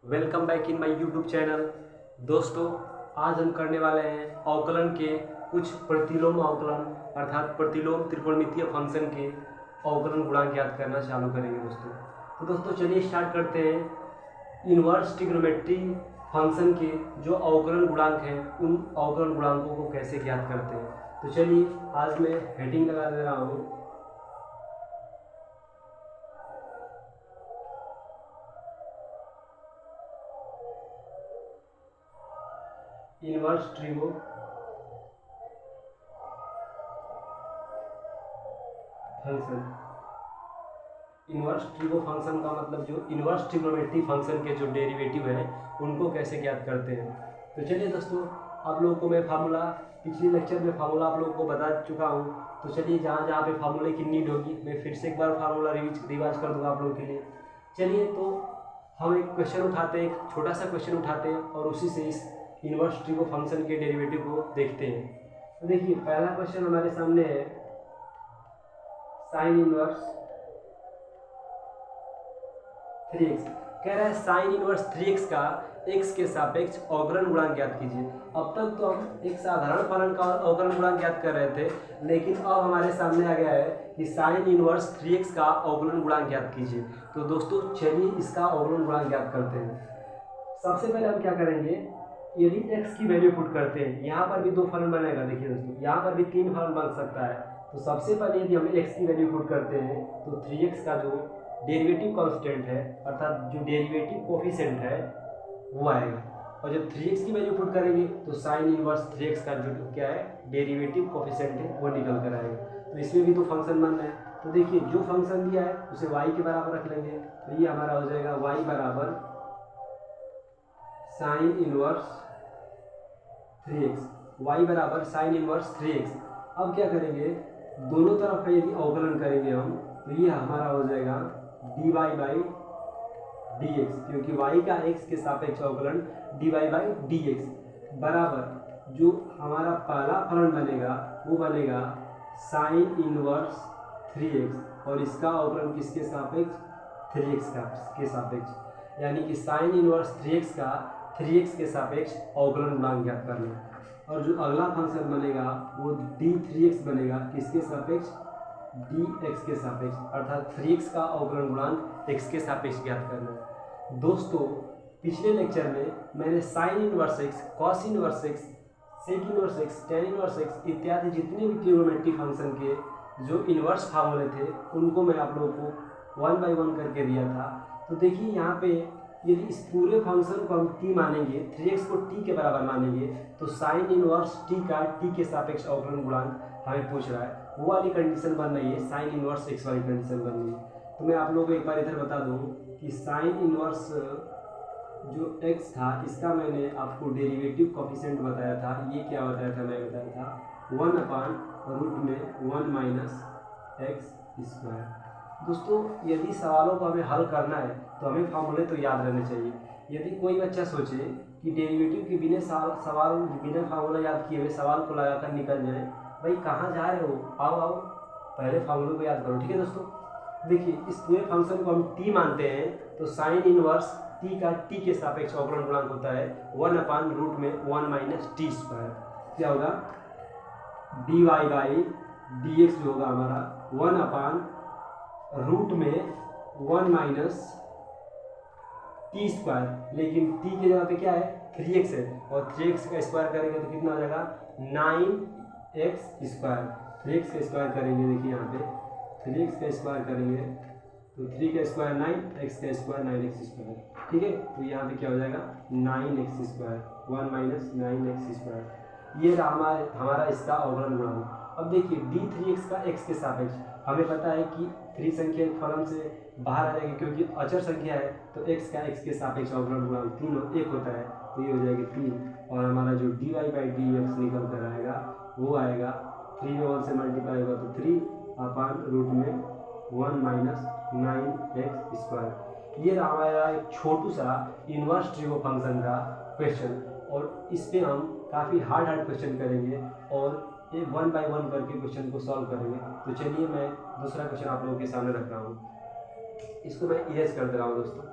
Welcome back in my YouTube channel. दोस्तों, आज हम करने वाले हैं अवकलन के कुछ प्रतिलोम अवकलन अर्थात प्रतिलोम त्रिकोणमितीय फंक्शन के अवकलन गुणांक याद करना चालू करेंगे दोस्तों। तो दोस्तों चलिए स्टार्ट करते हैं। इन्वर्स ट्रिग्नोमेट्री फंक्शन के जो अवकलन गुणांक हैं उन अवकलन गुणांकों को कैसे ज्ञात करते हैं। तो चलिए आज मैं हेडिंग लगा दे रहा हूँ, inverse trigo function. Inverse trigo function का मतलब जो इन्वर्स ट्रिग्नोमेट्री फंक्शन के जो डेरिवेटिव है उनको कैसे ज्ञात करते हैं। तो चलिए दोस्तों, आप लोगों को मैं फार्मूला पिछले लेक्चर में फार्मूला आप लोगों को बता चुका हूँ। तो चलिए जहाँ जहाँ पे फार्मूले की नीड होगी मैं फिर से एक बार फार्मूला रिवाइज कर दूँगा आप लोगों के लिए। चलिए तो हम एक क्वेश्चन उठाते हैं, एक छोटा सा क्वेश्चन उठाते हैं और उसी से इस इन्वर्स ट्रिगो फंक्शन के डेरिवेटिव को देखते हैं। तो देखिए पहला क्वेश्चन हमारे सामने है साइन इनवर्स 3x। कह रहा है साइन इनवर्स 3x का x के सापेक्ष अवकलन गुणांक ज्ञात कीजिए। अब तक तो हम एक साधारण फलन का अवकलन गुणांक ज्ञात कर रहे थे, लेकिन अब हमारे सामने आ गया है कि साइन इनवर्स 3x का अवकलन गुणांक ज्ञात कीजिए। तो दोस्तों चलिए इसका अवकलन गुणांक ज्ञात करते हैं। सबसे पहले हम क्या करेंगे, यदि x की वैल्यू पुट करते हैं, यहाँ पर भी दो फलन बनेगा। देखिए दोस्तों यहाँ पर भी तीन फलन बन सकता है। तो सबसे पहले यदि हम x की वैल्यू पुट करते हैं तो 3x का जो डेरिवेटिव कांस्टेंट है अर्थात जो डेरिवेटिव कोफिशिएंट है वो आएगा, और जब 3x की वैल्यू पुट करेंगे तो साइन इनवर्स 3x का जो क्या है डेरिवेटिव कोफिशिएंट है वो निकल कर आएगा। तो इसमें भी तो फंक्शन बन रहा है। तो देखिए जो फंक्शन दिया है उसे y के बराबर रख लेंगे। तो ये हमारा हो जाएगा y बराबर साइन इनवर्स 3x, y बराबर साइन इनवर्स 3x। अब क्या करेंगे, दोनों तरफ का यदि अवकलन करेंगे हम तो ये हमारा हो जाएगा dy बाई dx, क्योंकि y का x के सापेक्ष अवकलन dy बाई dx बराबर जो हमारा पहला फलन बनेगा वो बनेगा साइन इनवर्स 3x और इसका अवकलन किसके सापेक्ष 3x के सापेक्ष, यानी कि साइन इनवर्स 3x का 3x के सापेक्ष अवकलन गुणांक ज्ञात करना। और जो अगला फंक्शन बनेगा वो d3x बनेगा किसके सापेक्ष dx के सापेक्ष, अर्थात 3x का अवकलन गुणांक x के सापेक्ष ज्ञात करना है। दोस्तों पिछले लेक्चर में मैंने sine inverse x, cos inverse x, sec inverse x, tan inverse x इत्यादि जितने भी ट्रिग्नोमेट्री फंक्शन के जो इनवर्स फार्मूले थे उनको मैं आप लोगों को 1 बाय 1 करके दिया था। तो देखिए यहाँ पे यदि इस पूरे फंक्शन को हम t मानेंगे, 3x को t के बराबर मानेंगे, तो साइन इनवर्स t का t के सापेक्ष अवकलन गुणांक हमें पूछ रहा है। वो वाली कंडीशन बन रही है, साइन इनवर्स x वाली कंडीशन बन रही है। तो मैं आप लोगों को एक बार इधर बता दूँ कि साइन इनवर्स जो x था इसका मैंने आपको डेरिवेटिव कोफिशिएंट बताया था। ये क्या बताया था, मैं बताया था 1/√1 माइनस x²। दोस्तों यदि सवालों को हमें हल करना है तो हमें फार्मूले तो याद रहने चाहिए। यदि कोई बच्चा सोचे कि डेरिवेटिव के बिना सवाल बिना फार्मूला याद किए हुए सवाल को लगाकर निकल जाए, भाई कहाँ जा रहे हो, आओ आओ पहले फार्मूले को याद करो। ठीक है दोस्तों, देखिए इस पूरे फंक्शन को हम t मानते हैं तो साइन इनवर्स t का t के सापेक्ष अवकलन गुणांक होता है 1/√1 माइनस t²। क्या होगा, dy बाई dx जो होगा हमारा 1/√1 माइनस t², लेकिन t के जगह पे क्या है 3x है और 3x का स्क्वायर करेंगे तो कितना हो जाएगा 9x²। 3x का स्क्वायर करेंगे, देखिए यहाँ पे 3x का स्क्वायर करेंगे तो 3 का स्क्वायर 9, x का स्क्वायर 9x²। ठीक है, तो यहाँ पे क्या हो जाएगा 9x², 1 माइनस 9x²। ये रहा हमारा इसका अवकलन गुणांक। अब देखिए d3x का x के सापेक्ष, हमें पता है कि 3 संख्या फलन से बाहर आ जाएगी क्योंकि अचर संख्या है, तो x का x के सापेक्ष अवकलन गुणांक 1 होता है, तो ये हो जाएगी 3। और हमारा जो dy बाई dx निकल कर आएगा वो आएगा 3 में 1 से मल्टीप्लाई होगा तो 3/√1 माइनस 9x²। ये हमारा एक छोटू सा इन्वर्स ट्रिगो फंक्शन का क्वेश्चन, और इस पर हम काफ़ी हार्ड क्वेश्चन करेंगे और ये 1 बाय 1 करके क्वेश्चन को सॉल्व करेंगे। तो चलिए मैं दूसरा क्वेश्चन आप लोगों के सामने रख रहा हूँ, इसको मैं इरेज कर दे रहा हूँ दोस्तों।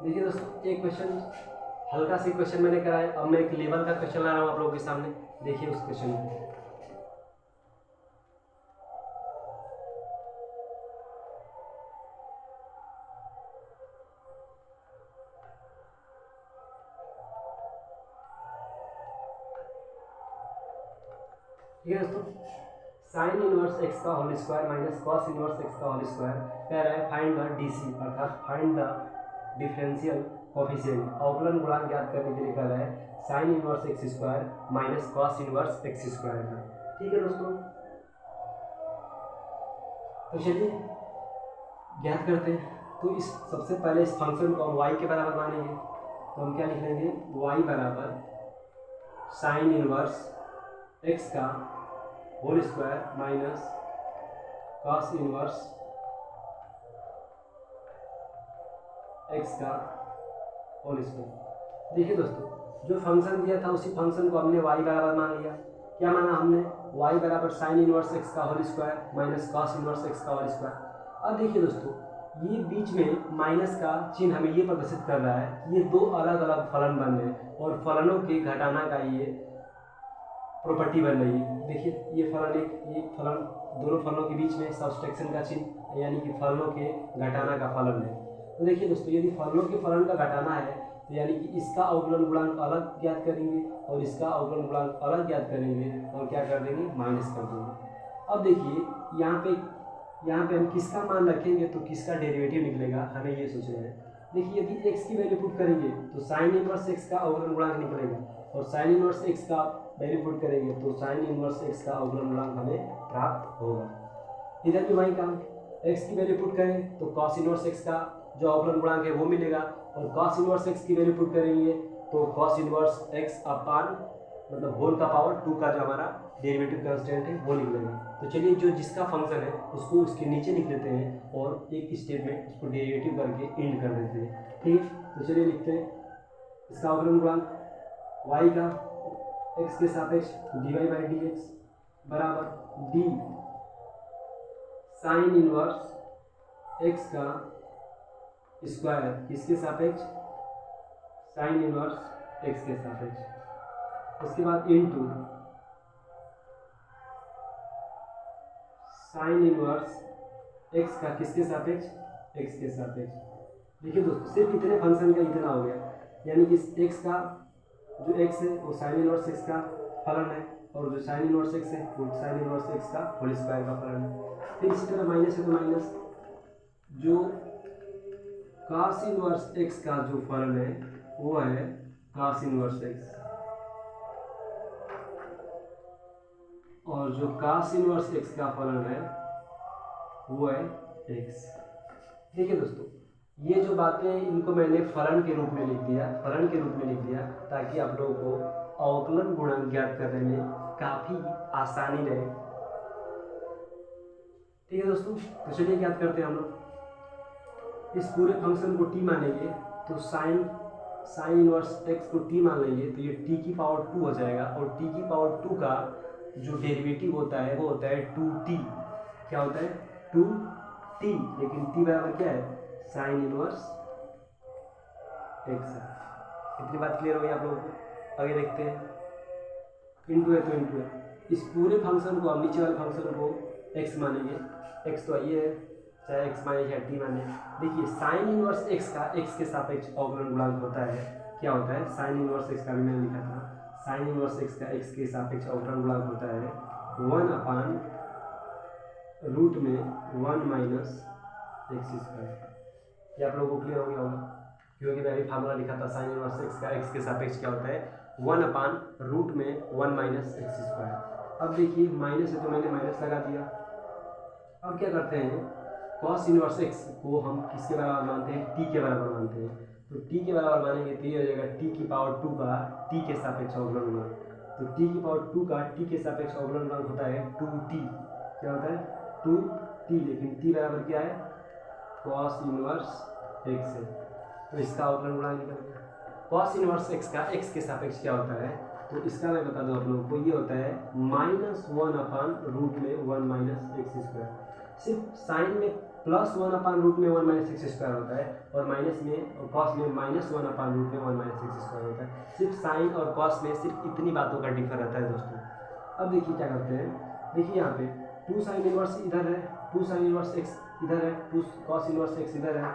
देखिए दोस्तों, एक क्वेश्चन हल्का सा क्वेश्चन मैंने कराया, अब मैं एक लेवल का क्वेश्चन ला रहा हूँ आप लोगों के सामने। देखिए उस क्वेश्चन को। ठीक है दोस्तों, साइन इनवर्स एक्स का whole square minus cos inverse x का होल स्क्वायर कह रहा है फाइंड द डीसी, अर्थात फाइंड द डिफरेंशियल कोफिशिएंट, अवकलन गुणांक ज्ञात करने के लिए कह रहा है sine inverse x square minus cos inverse x square का। ठीक है दोस्तों, तो चलिए ज्ञात करते हैं। तो इस सबसे पहले इस फंक्शन को हम y के बराबर मानेंगे, तो हम क्या लिख लेंगे, y बराबर साइन इनवर्स x का whole square minus cos inverse x का होल स्क्वायर। देखिए दोस्तों, जो फंक्शन दिया था उसी फंक्शन को हमने y बराबर मान लिया। क्या माना हमने, y बराबर साइन इनवर्स x का whole square minus cos inverse x का होल स्क्वायर। अब देखिए दोस्तों, ये बीच में माइनस का चिन्ह हमें ये प्रदर्शित कर रहा है कि ये दो अलग अलग फलन बन रहे हैं और फलनों के घटाना का ये प्रॉपर्टी बन रही है। देखिए ये फलन ये फलन, दोनों फलनों के बीच में सब्सट्रैक्शन का चिन्ह, यानी कि फलनों के घटाना का फलन है। तो देखिए दोस्तों, यदि फलनों के फलन का घटाना है तो यानी कि इसका अवकलन गुणांक अलग ज्ञात करेंगे और इसका अवकलन गुणांक अलग ज्ञात करेंगे और क्या कर देंगे, माइनस कर देंगे। अब देखिए यहाँ पे हम किसका मान रखेंगे तो किसका डेरिवेटिव निकलेगा, हमें ये सोचना है। देखिए यदि x की वैल्यू पुट करेंगे तो साइन इनवर्स x का अवकलन गुणांक निकलेगा और साइन इनवर्स x का वैल्यू पुट करेंगे तो साइन इनवर्स x का अवकलन गुणांक हमें प्राप्त होगा। इधर भी वही काम, x की वैल्यू पुट करें तो कॉस इनवर्स x का जो अवकलन गुणांक है वो मिलेगा और कॉस इनवर्स x की वैल्यू पुट करेंगे तो कॉस इनवर्स x अपान मतलब होल का पावर 2 का जो हमारा डेरिवेटिव कांस्टेंट है वो निकलेगा। तो चलिए जो जिसका फंक्शन है उसको उसके नीचे लिख लेते हैं और एक स्टेप में उसको डेरिवेटिव करके एंड कर देते हैं। ठीक है, तो चलिए लिखते हैं इसका अवकलन गुणांक y का x के सापेक्ष dy बाई डी एक्स बराबर d साइन इनवर्स x का स्क्वायर किसके सापेक्ष, साइन इनवर्स x के सापेक्ष। उसके बाद इनटू साइन इनवर्स x का किसके सापेक्ष, x के सापेक्ष। देखिए दोस्तों, सिर्फ इतने फंक्शन का इतना हो गया, यानी कि x का जो x है वो साइन इनवर्स x का फलन है और जो साइन इनवर्स x है वो साइन इनवर्स x का होल स्क्वायर का फलन है। फिर इसी तरह माइनस है तो माइनस जो कॉस इनवर्स x का जो फलन है वो है कॉस इनवर्स x और जो कॉस इनवर्स x का फलन है वो है x। देखिए दोस्तों, ये जो बातें इनको मैंने फलन के रूप में लिख दिया, ताकि आप लोगों को अवकलन गुणांक ज्ञात करने में काफ़ी आसानी रहे। ठीक है दोस्तों, तो चलिए ज्ञात करते हैं हम लोग। इस पूरे फंक्शन को t मानेंगे तो साइन इनवर्स x को t मान लेंगे तो ये t की पावर 2 हो जाएगा और t की पावर 2 का जो डेरिवेटिव होता है वो होता है 2t। क्या होता है, 2t, लेकिन t बराबर क्या है, साइन इनवर्स x। इतनी बात क्लियर हो गई आप लोगों को। आगे देखते हैं, इंटू है तो इंटू है, इस पूरे फंक्शन को हम नीचे वाले फंक्शन को x मानेंगे, x तो ये है, चाहे x माने चाहे t माने। देखिए साइन इनवर्स x का x के सापेक्ष अवकलन गुणांक होता है, क्या होता है, साइन इनवर्स x का भी मैंने लिखा था, साइन इनवर्स x का x के सापेक्ष अवकलन गुणांक होता है 1 अपान रूट में 1 माइनस एक्स स्क्वायर। ये आप लोगों को क्लियर हो गया होगा, क्योंकि मैंने फार्मूला लिखा था साइन इनवर्स x का x के सापेक्ष क्या होता है 1 अपान रूट में 1 माइनस एक्स स्क्वायर। अब देखिए माइनस है तो मैंने माइनस लगा दिया। अब क्या करते हैं, कॉस इनवर्स x को हम किसके बराबर मानते हैं, t के बराबर मानते हैं। तो t के बराबर मानेंगे तो ये हो जाएगा t की पावर 2 का t के सापेक्ष अवकलन गुणांक। तो t की पावर 2 का t के सापेक्ष अवकलन गुणांक होता है 2t। क्या होता है, 2t, लेकिन t बराबर क्या है, कॉस इनवर्स x है, तो इसका अवकलन गुणांक निकल गया। कॉस इनवर्स x का x के सापेक्ष क्या होता है, तो इसका मैं बता दूं आप लोगों को, ये होता है -1 अपान रूट में 1 माइनस एक्स स्क्वायर। सिर्फ साइन में प्लस 1/√में 1 माइनस एक्स स्क्वायर होता है, और माइनस में और कॉस में माइनस 1/√में 1 माइनस एक्स स्क्वायर होता है। सिर्फ साइन और कॉस में सिर्फ इतनी बातों का डिफर रहता है दोस्तों। अब देखिए क्या करते हैं, देखिए यहाँ पे 2 साइन इनवर्स इधर है, 2 साइन इनवर्स एक्स इधर है, 2 कॉस इनवर्स एक्स इधर है।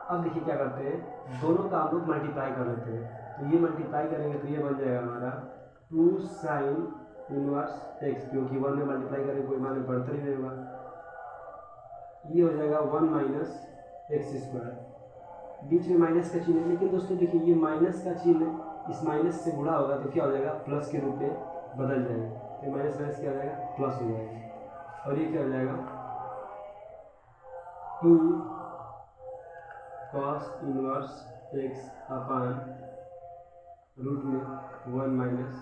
अब देखिए क्या करते हैं, दोनों का हम लोग मल्टीप्लाई कर लेते हैं। तो ये मल्टीप्लाई करेंगे तो ये बन जाएगा हमारा 2 साइन इनवर्स एक्स, क्योंकि 1 में मल्टीप्लाई करेंगे कोई मान में बढ़ता ही नहीं होगा। ये हो जाएगा 1 माइनस एक्स स्क्वायर, बीच में माइनस का चिन्ह है, लेकिन दोस्तों देखिए ये माइनस का चिन्ह इस माइनस से गुणा होगा तो क्या हो जाएगा, प्लस के रूप में बदल जाएगा। तो माइनस माइनस क्या हो जाएगा, प्लस हो जाएगा। और ये क्या हो जाएगा, 2 cos inverse x upon root में 1 माइनस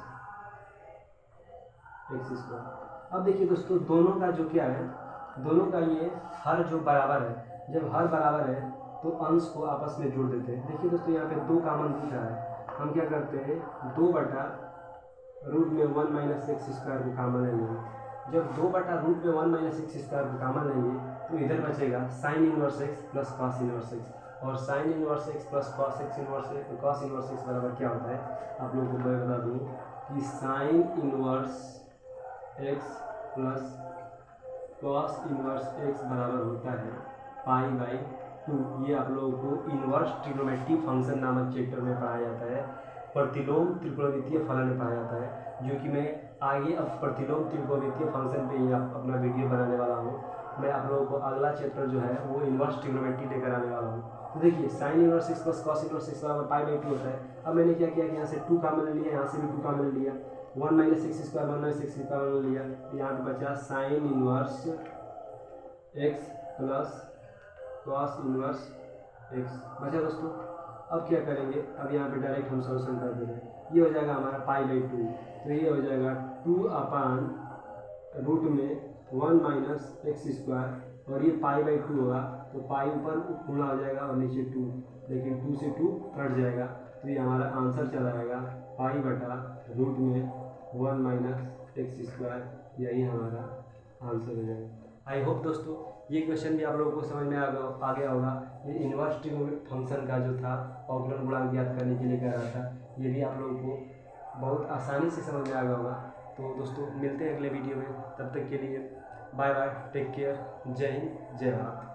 एक्स स्क्वायर। अब देखिए दोस्तों दोनों का जो क्या है, दोनों का ये हर जो बराबर है, जब हर बराबर है तो अंश को आपस में जोड़ देते हैं। देखिए दोस्तों यहाँ पे 2 कॉमन दिख रहा है, हम क्या करते हैं 2/रूट में 1 माइनस एक्स स्क्वायर को कॉमन लेंगे। जब 2/रूट में 1 माइनस एक्स स्क्वायर को कॉमन लेंगे तो इधर बचेगा sine inverse x plus cos inverse x, और sine inverse x plus cos inverse x बराबर क्या होता है, आप लोगों को मैं बता दूँ कि sign inverse x plus cos inverse x बराबर होता है π/2। ये आप लोगों को इनवर्स ट्रिग्नोमेट्री फंक्शन नामक चैप्टर में पढ़ाया जाता है, प्रतिलोम त्रिकोणमितीय फलन में पढ़ाया जाता है, जो कि मैं आगे अब प्रतिलोम त्रिकोणमितीय फंक्शन पे ही अपना वीडियो बनाने वाला हूँ। मैं आप लोगों को अगला चैप्टर जो है वो इनवर्स ट्रिग्नोमेट्री लेकर आने वाला हूँ। तो देखिए sign inverse x plus cos inverse x बराबर π/2 होता है। अब मैंने क्या किया कि यहाँ से 2 कॉमन लिया, यहाँ से भी 2 कॉमन लिया, 1 minus x square 1 minus x common लिया, यहाँ पे बचा sign inverse x plus cos inverse x बचा दोस्तों। अब क्या करेंगे, अब यहाँ पे डायरेक्ट हम सॉल्यूशन कर देंगे, ये हो जाएगा हमारा π/2। तो ये हो जाएगा 2/रूट में 1 माइनस एक्स स्क्वायर, और ये π/2 होगा तो पाई ऊपर गुणा हो जाएगा और नीचे 2, लेकिन 2 से 2 कट जाएगा। तो ये हमारा आंसर चला जाएगा π/रूट में 1 माइनस एक्स स्क्वायर, यही हमारा आंसर हो जाएगा। आई होप दोस्तों ये क्वेश्चन भी आप लोगों को समझ में आ गया होगा। ये इनवर्स ट्रिग्नोमेट्रिक फंक्शन का जो था अवकलन गुणांक ज्ञात करने के लिए कह रहा था, ये भी आप लोगों को बहुत आसानी से समझ में आ गया होगा। तो दोस्तों मिलते हैं अगले वीडियो में, तब तक के लिए बाय बाय, टेक केयर, जय हिंद जय भारत।